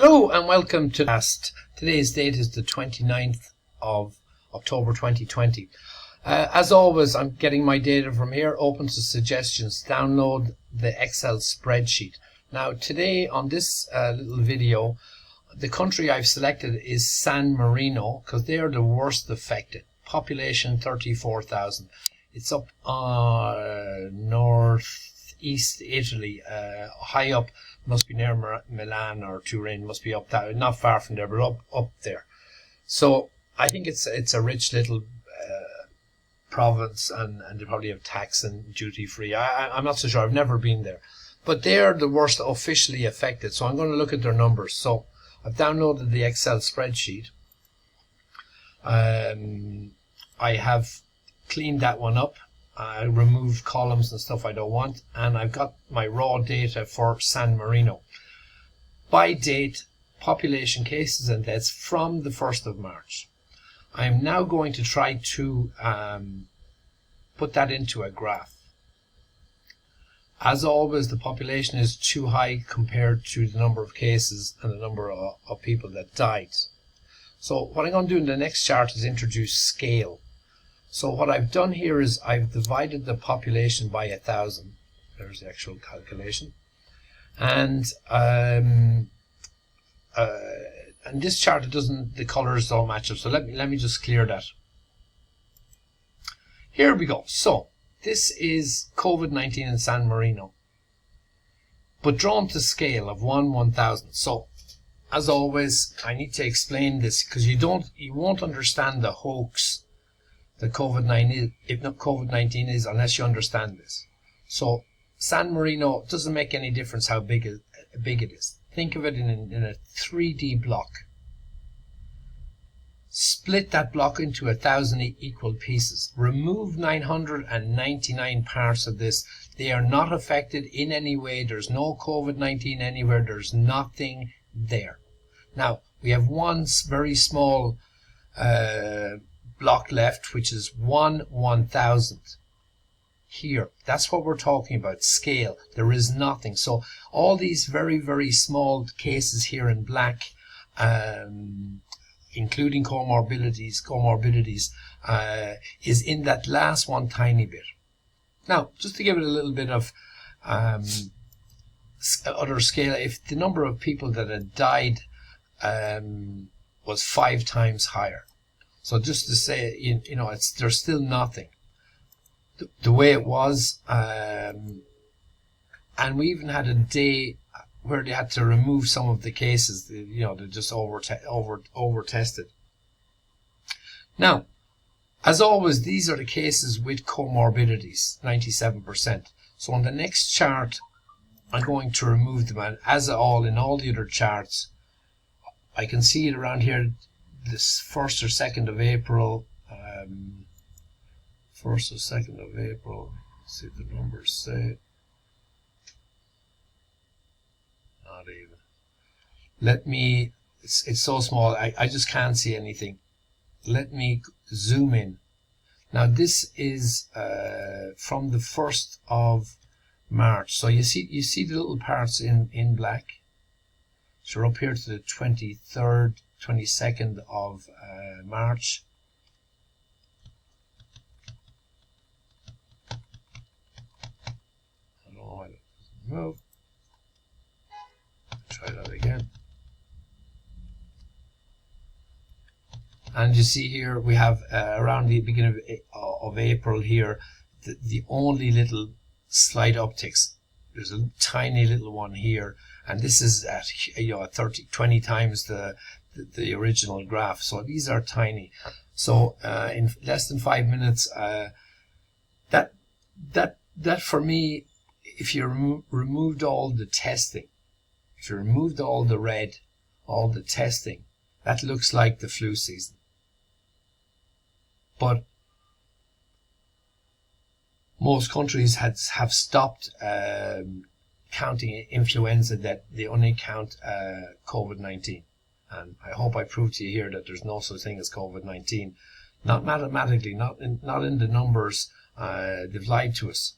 Hello and welcome to Last. Today's date is the 29th of October 2020. As always, I'm getting my data from here. Open to suggestions. Download the Excel spreadsheet. Now today on this little video, the country I've selected is San Marino because they are the worst affected. Population 34,000. It's up northeast Italy, high up. Must be near Milan or Turin. Must be up that, not far from there, but up there. So I think it's a rich little province, and they probably have tax and duty free. I'm not so sure. I've never been there, but they're the worst officially affected. So I'm going to look at their numbers. So I've downloaded the Excel spreadsheet. I have cleaned that one up. I removed columns and stuff I don't want, and I've got my raw data for San Marino. By date, population, cases and deaths from the 1st of March. I am now going to try to put that into a graph. As always, the population is too high compared to the number of cases and the number of people that died. So what I'm going to do in the next chart is introduce scale. So what I've done here is I've divided the population by 1,000. There's the actual calculation. And this chart, the colors don't match up. So let me just clear that. Here we go. So this is COVID-19 in San Marino, but drawn to scale of 1/1000. So as always, I need to explain this because you won't understand the hoax that COVID-19 is unless you understand this. So San Marino doesn't make any difference how big it is. Think of it in a 3D block. Split that block into 1,000 equal pieces. Remove 999 parts of this. They are not affected in any way. There's no COVID-19 anywhere. There's nothing there. Now we have one very small block left, which is 1/1000 here. That's what we're talking about, scale. There is nothing. So all these very, very small cases here in black, including comorbidities, is in that last one tiny bit. Now, just to give it a little bit of other scale, if the number of people that had died was 5 times higher. So just to say, there's still nothing. The way it was, and we even had a day where they had to remove some of the cases. They just over tested. Now, as always, these are the cases with comorbidities, 97%. So on the next chart, I'm going to remove them, and in all the other charts, I can see it around here. This 1st or 2nd of April, 1st or 2nd of April, let's see what the numbers say. Not even. It's so small, I just can't see anything. Let me zoom in. Now this is from the 1st of March. So you see the little parts in black. So we're up here to the 23rd, 22nd of March. I don't know why that doesn't move. Try that again. And you see here we have around the beginning of April here, the only little slight upticks. There's a tiny little one here, and this is at 20 times the original graph. So these are tiny. So in less than 5 minutes, that for me, if you removed all the testing, if you removed all the red, all the testing, that looks like the flu season. But most countries have stopped counting influenza, that they only count COVID-19. And I hope I proved to you here that there's no such thing as COVID-19. Not mathematically, not in the numbers. They've lied to us.